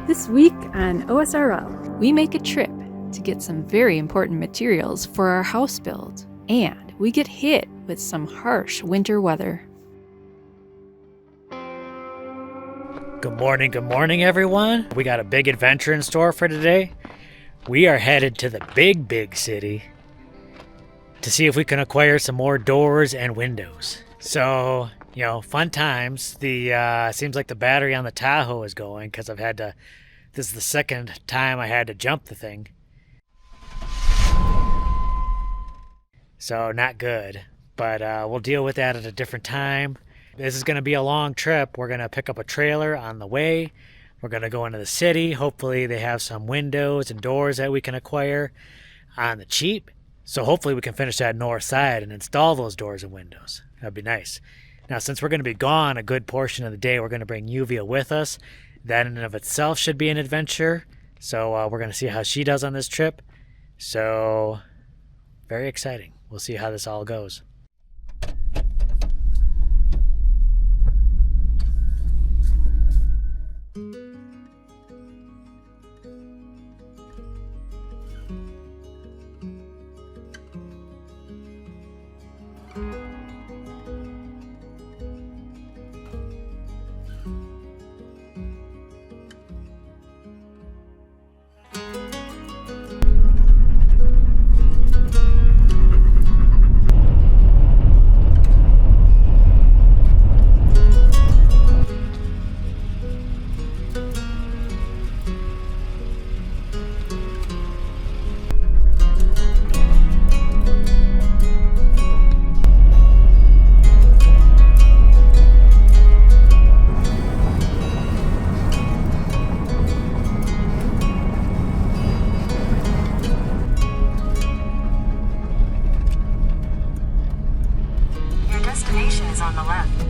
This week on OSRL, we make a trip to get some very important materials for our house build, and we get hit with some harsh winter weather. Good morning, everyone. We got a big adventure in store for today. We are headed to the big city to see if we can acquire some more doors and windows. So, fun times. Seems like the battery on the Tahoe is going because this is the second time I had to jump the thing. So, not good, but we'll deal with that at a different time. This is going to be a long trip. We're going to pick up a trailer on the way. We're going to go into the city. Hopefully they have some windows and doors that we can acquire on the cheap. So hopefully we can finish that north side and install those doors and windows. That'd be nice. Now, since we're going to be gone a good portion of the day, we're going to bring Yuvia with us. That in and of itself should be an adventure. So we're going to see how she does on this trip. So, very exciting. We'll see how this all goes. Destination is on the left.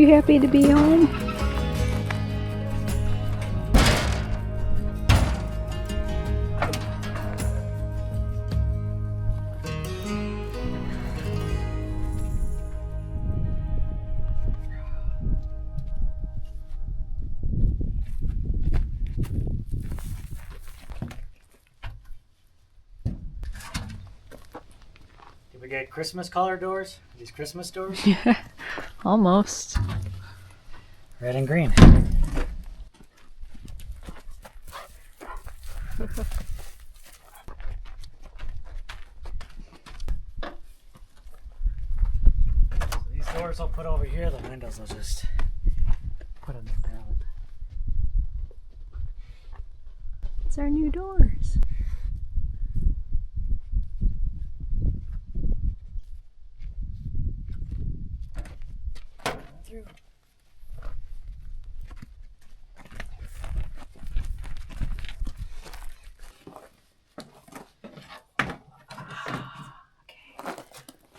you happy to be home? Did we get Christmas color doors? These Christmas doors? Yeah, almost. Red and green. So these doors I'll put over here, the windows I'll just put on this pallet. It's our new doors. Through.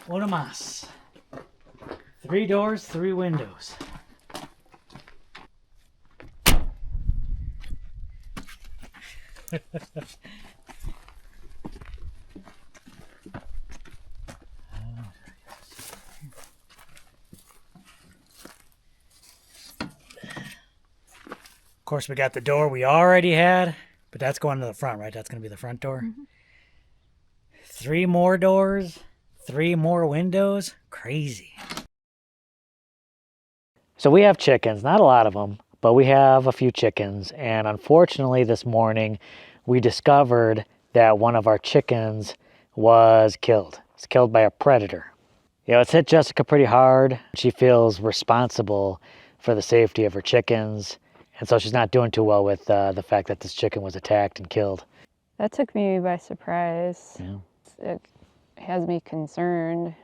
Uno más. 3 doors, 3 windows. Of course, we got the door we already had, but that's going to the front, right? That's going to be the front door. Mm-hmm. 3 more doors, 3 more windows. Crazy. So we have chickens, not a lot of them, but we have a few chickens. And unfortunately this morning we discovered that one of our chickens was killed. It's killed by a predator. You know, it's hit Jessica pretty hard. She feels responsible for the safety of her chickens. And so she's not doing too well with the fact that this chicken was attacked and killed. That took me by surprise. Yeah. It has me concerned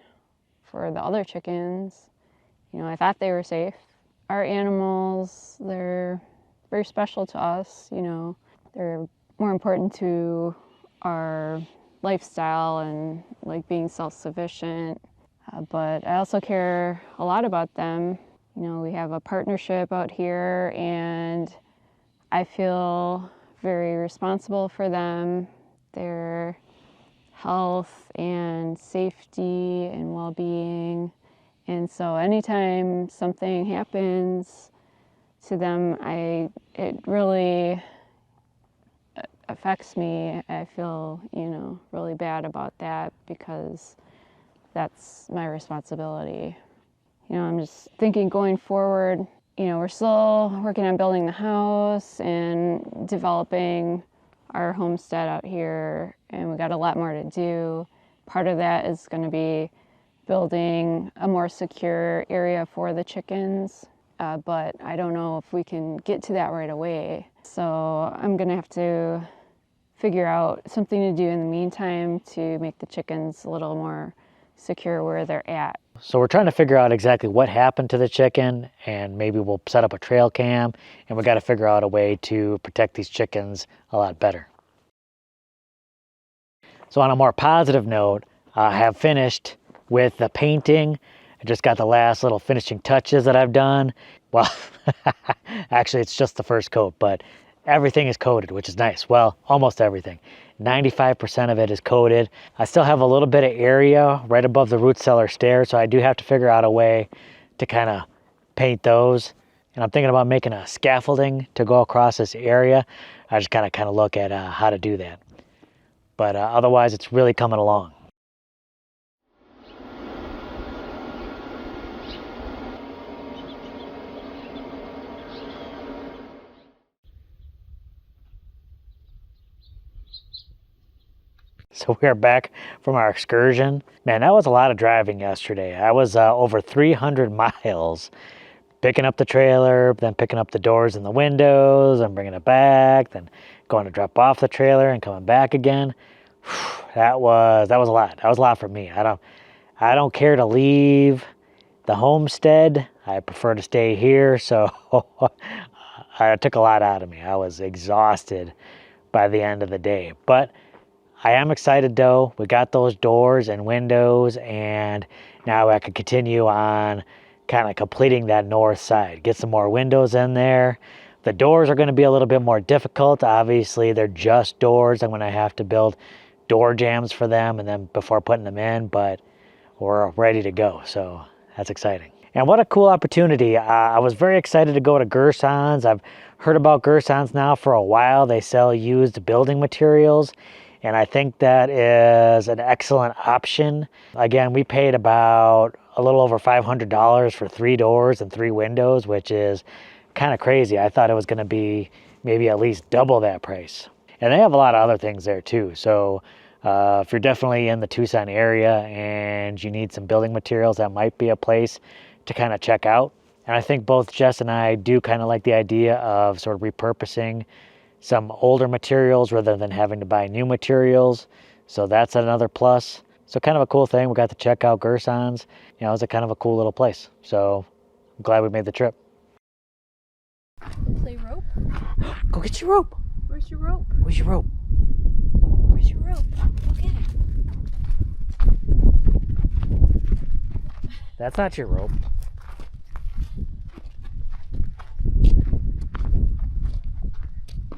for the other chickens. You know, I thought they were safe. Our animals, they're very special to us, you know. They're more important to our lifestyle and like being self-sufficient. But I also care a lot about them. You know, we have a partnership out here and I feel very responsible for them, their health and safety and well-being. And so anytime something happens to them, it really affects me. I feel, you know, really bad about that because that's my responsibility. You know, I'm just thinking going forward, you know, we're still working on building the house and developing our homestead out here, and we got a lot more to do. Part of that is going to be building a more secure area for the chickens, but I don't know if we can get to that right away. So I'm going to have to figure out something to do in the meantime to make the chickens a little more secure where they're at. So we're trying to figure out exactly what happened to the chicken, and maybe we'll set up a trail cam, and we got to figure out a way to protect these chickens a lot better. So on a more positive note, I have finished with the painting. I just got the last little finishing touches that I've done. Well, actually it's just the first coat, but everything is coated, which is nice. Well, almost everything. 95% of it is coated. I still have a little bit of area right above the root cellar stairs, so I do have to figure out a way to kind of paint those. And I'm thinking about making a scaffolding to go across this area. I just kind of look at how to do that. But otherwise, it's really coming along. So we are back from our excursion. Man, that was a lot of driving yesterday. I was over 300 miles picking up the trailer, then picking up the doors and the windows and bringing it back, then going to drop off the trailer and coming back again. That was a lot. That was a lot for me. I don't care to leave the homestead. I prefer to stay here. So it took a lot out of me. I was exhausted by the end of the day. But I am excited though. We got those doors and windows, and now I can continue on kind of completing that north side. Get some more windows in there. The doors are going to be a little bit more difficult. Obviously, they're just doors. I'm going to have to build door jambs for them and then before putting them in, but we're ready to go. So that's exciting. And what a cool opportunity. I was very excited to go to Gerson's. I've heard about Gerson's now for a while. They sell used building materials, and I think that is an excellent option. Again, we paid about a little over $500 for 3 doors and 3 windows, which is kind of crazy. I thought it was going to be maybe at least double that price. And they have a lot of other things there too. So if you're definitely in the Tucson area and you need some building materials, that might be a place to kind of check out. And I think both Jess and I do kind of like the idea of sort of repurposing some older materials rather than having to buy new materials. So that's another plus. So kind of a cool thing. We got to check out Gerson's. You know, it's a kind of a cool little place. So I'm glad we made the trip. Play rope? Go get your rope. Where's your rope? Where's your rope? Where's your rope? Look at it. That's not your rope. Give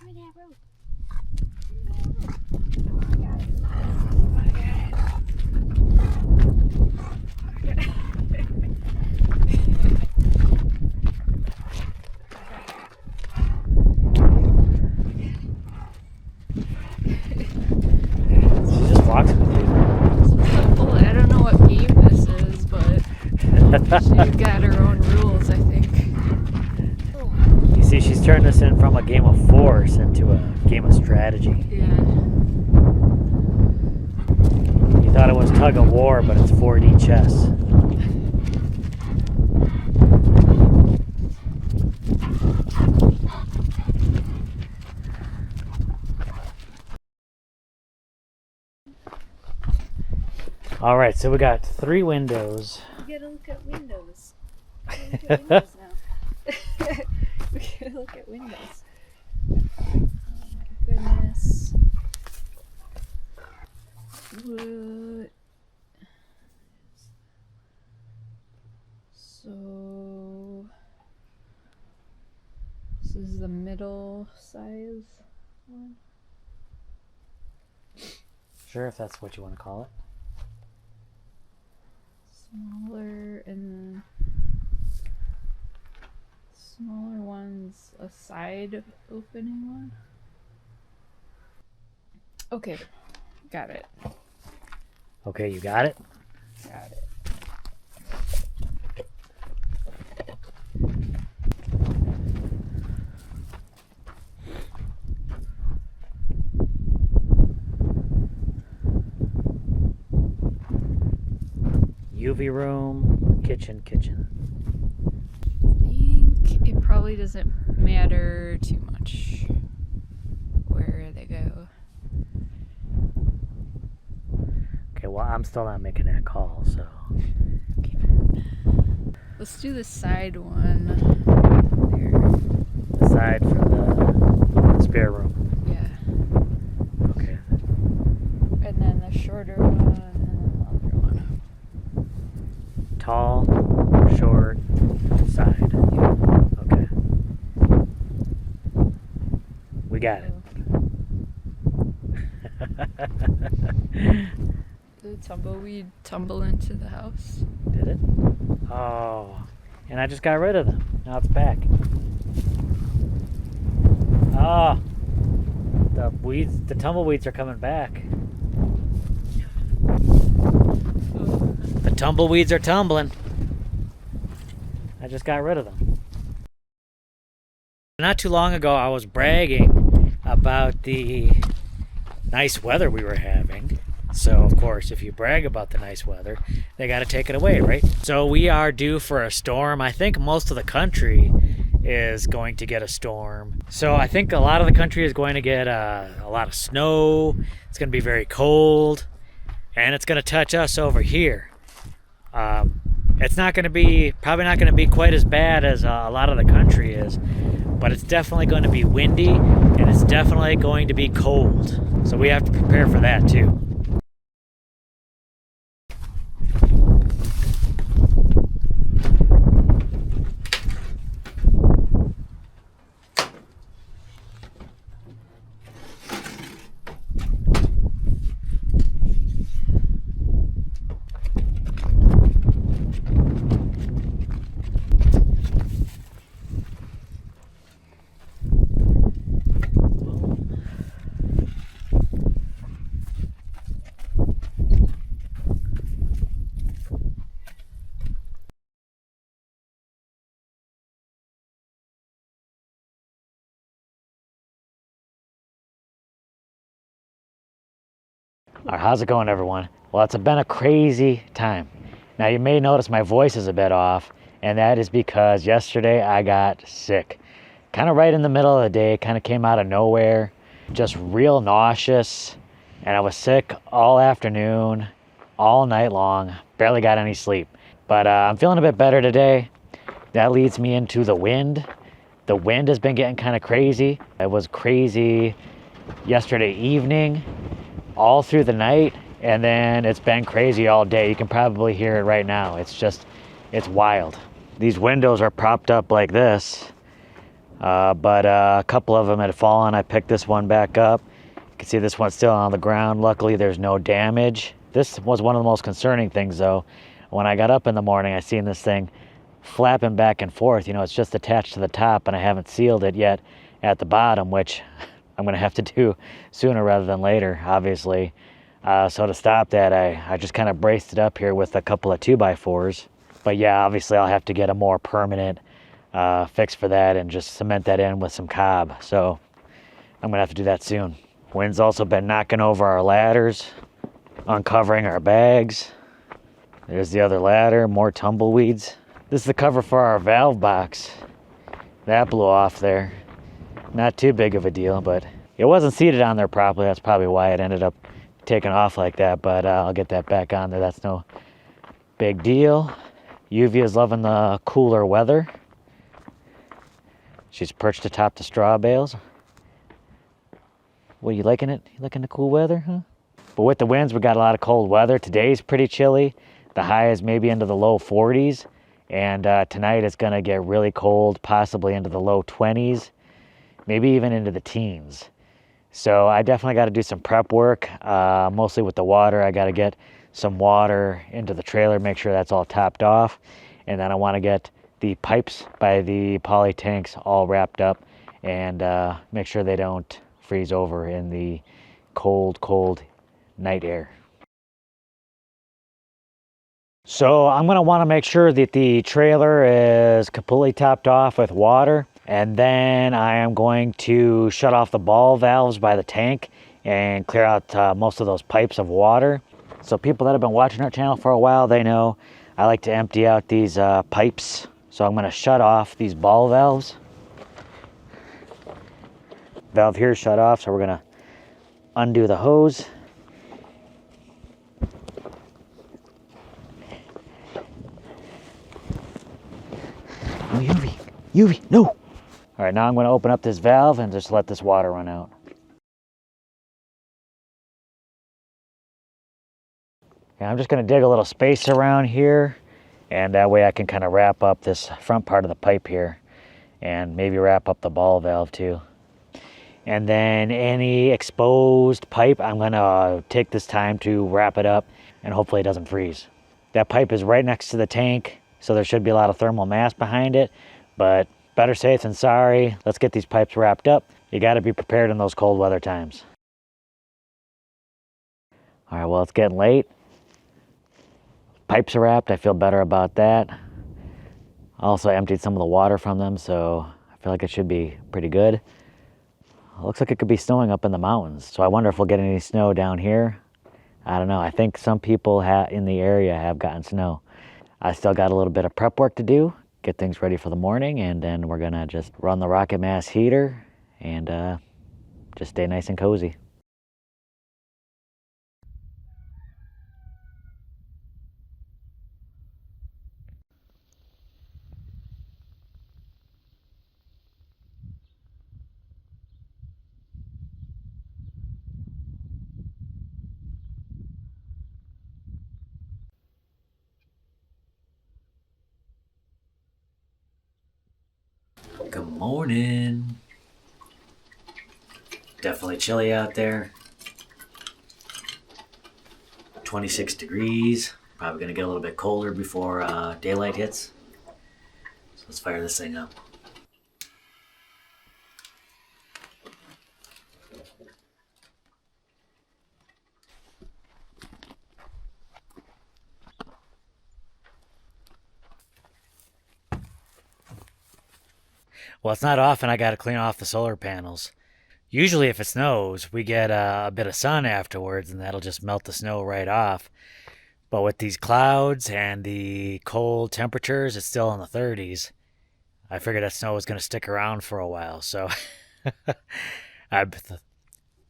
me that rope. talks with you. Well, I don't know what game this is, but she's got her own rules, I think. You see, she's turned this in from a game of force into a game of strategy. Yeah. You thought it was tug of war, but it's 4D chess. All right, so we got 3 windows. We gotta look at windows. We gotta look at windows now. We gotta look at windows. Oh my goodness. What? So this is the middle size one. Sure, if that's what you want to call it. Smaller, and then smaller one's a side opening one. Okay, got it. Okay, you got it? Got it. UV room, kitchen. I think it probably doesn't matter too much where they go. Okay, well, I'm still not making that call, so. Let's do the side one there. The side for the spare room. Yeah. Okay. And then the shorter one and then the longer one. Tall, short, side. Okay. We got it. The tumbleweed tumble into the house. Did it? Oh. And I just got rid of them. Now it's back. Oh. The tumbleweeds are coming back. The tumbleweeds are tumbling. I just got rid of them. Not too long ago, I was bragging about the nice weather we were having. So, of course, if you brag about the nice weather, they got to take it away, right? So we are due for a storm. I think most of the country is going to get a storm. So I think a lot of the country is going to get a lot of snow. It's going to be very cold. And it's going to touch us over here. It's not going to be, probably not going to be quite as bad as a lot of the country is. But it's definitely going to be windy. And it's definitely going to be cold. So we have to prepare for that too. All right, how's it going, everyone? Well, it's been a crazy time. Now, you may notice my voice is a bit off, and that is because yesterday I got sick. Kind of right in the middle of the day, kind of came out of nowhere, just real nauseous, and I was sick all afternoon, all night long, barely got any sleep. But I'm feeling a bit better today. That leads me into the wind. The wind has been getting kind of crazy. It was crazy yesterday evening, all through the night, and then it's been crazy all day. You can probably hear it right now. It's wild. These windows are propped up like this, but a couple of them had fallen. I picked this one back up. You can see this one's still on the ground. Luckily, there's no damage. This was one of the most concerning things, though. When I got up in the morning, I seen this thing flapping back and forth. You know, it's just attached to the top, and I haven't sealed it yet at the bottom, which I'm going to have to do sooner rather than later, obviously. So to stop that, I just kind of braced it up here with a couple of 2x4s. But yeah, obviously I'll have to get a more permanent fix for that and just cement that in with some cob. So I'm gonna have to do that soon. Wind's also been knocking over our ladders, uncovering our bags. There's the other ladder, more tumbleweeds. This is the cover for our valve box. That blew off there. Not too big of a deal, but it wasn't seated on there properly. That's probably why it ended up taking off like that, but I'll get that back on there. That's no big deal. Yuvia is loving the cooler weather. She's perched atop the straw bales. What, you liking it? You liking the cool weather, huh? But with the winds, we got a lot of cold weather. Today's pretty chilly. The high is maybe into the low 40s. And tonight it's gonna get really cold, possibly into the low 20s, maybe even into the teens. So I definitely got to do some prep work, mostly with the water. I got to get some water into the trailer, make sure that's all topped off. And then I want to get the pipes by the poly tanks all wrapped up and make sure they don't freeze over in the cold, cold night air. So I'm going to want to make sure that the trailer is completely topped off with water. And then I am going to shut off the ball valves by the tank and clear out most of those pipes of water. So people that have been watching our channel for a while, they know I like to empty out these pipes. So I'm going to shut off these ball valves. Valve here is shut off, so we're going to undo the hose. Oh, Yuvie, no! All right, now I'm going to open up this valve and just let this water run out. Yeah, I'm just going to dig a little space around here, and that way I can kind of wrap up this front part of the pipe here, and maybe wrap up the ball valve too. And then any exposed pipe, I'm going to take this time to wrap it up, and hopefully it doesn't freeze. That pipe is right next to the tank, so there should be a lot of thermal mass behind it, but better safe than sorry. Let's get these pipes wrapped up. You got to be prepared in those cold weather times. All right, well, it's getting late. Pipes are wrapped. I feel better about that. I also emptied some of the water from them, so I feel like it should be pretty good. It looks like it could be snowing up in the mountains, so I wonder if we'll get any snow down here. I don't know. I think some people in the area have gotten snow. I still got a little bit of prep work to do, get things ready for the morning, and then we're gonna just run the rocket mass heater and just stay nice and cozy. Good morning. Definitely chilly out there. 26 degrees. Probably gonna get a little bit colder before daylight hits. So let's fire this thing up. Well, it's not often I got to clean off the solar panels. Usually if it snows, we get a bit of sun afterwards and that'll just melt the snow right off. But with these clouds and the cold temperatures, it's still in the 30s. I figured that snow was going to stick around for a while, so I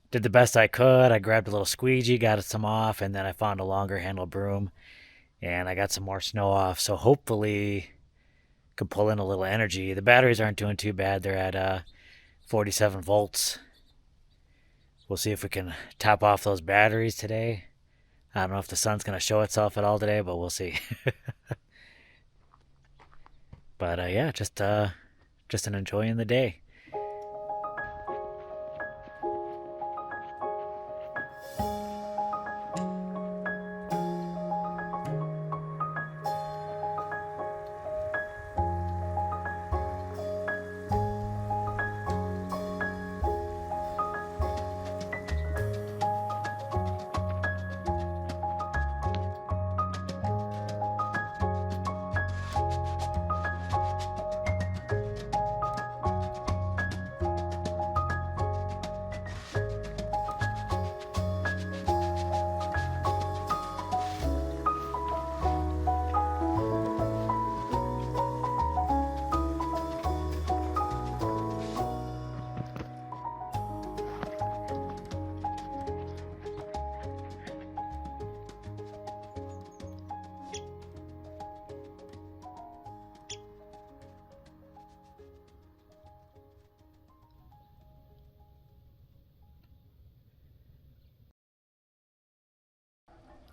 did the best I could. I grabbed a little squeegee, got some off, and then I found a longer handle broom, and I got some more snow off. So hopefully could pull in a little energy. The batteries aren't doing too bad. They're at 47 volts. We'll see if we can top off those batteries today. I don't know if the sun's going to show itself at all today, but we'll see. But yeah, just an enjoying the day.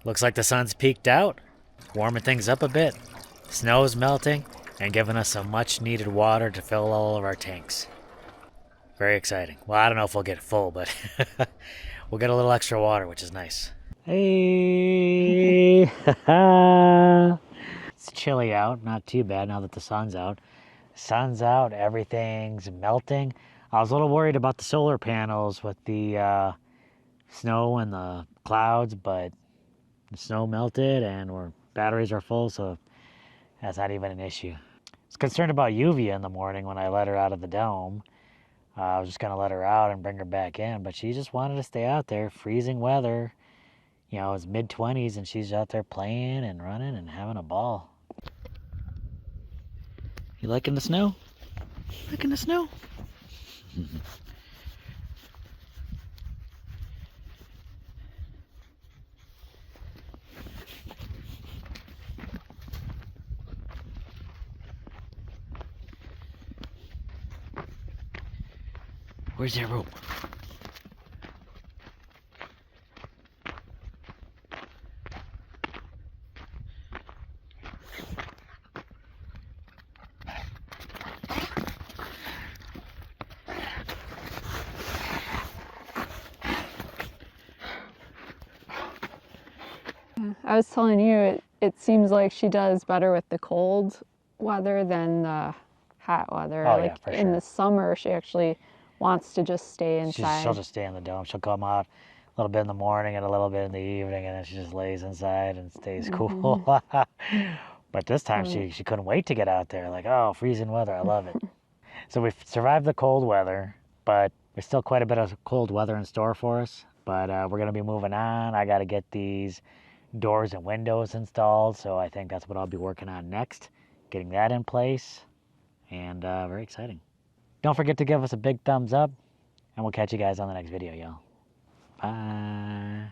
Looks like the sun's peaked out, warming things up a bit. Snow's melting and giving us some much needed water to fill all of our tanks. Very exciting. Well, I don't know if we'll get full, but we'll get a little extra water, which is nice. Hey! It's chilly out, not too bad now that the sun's out. Sun's out, everything's melting. I was a little worried about the solar panels with the snow and the clouds, but the snow melted and our batteries are full, so that's not even an issue. I was concerned about Yuvia in the morning when I let her out of the dome. I was just going to let her out and bring her back in, but she just wanted to stay out there, freezing weather. You know, it's mid-20s and she's out there playing and running and having a ball. You liking the snow? Liking the snow? Where's that rope? I was telling you, it seems like she does better with the cold weather than the hot weather. Oh, like yeah, for in sure. the summer, she actually wants to just stay inside. She'll just stay in the dome. She'll come out a little bit in the morning and a little bit in the evening, and then she just lays inside and stays cool. But this time she couldn't wait to get out there. Like, oh, freezing weather, I love it. So we've survived the cold weather, but there's still quite a bit of cold weather in store for us. But we're going to be moving on. I got to get these doors and windows installed, so I think that's what I'll be working on next, getting that in place, and very exciting. Don't forget to give us a big thumbs up, and we'll catch you guys on the next video, y'all. Bye.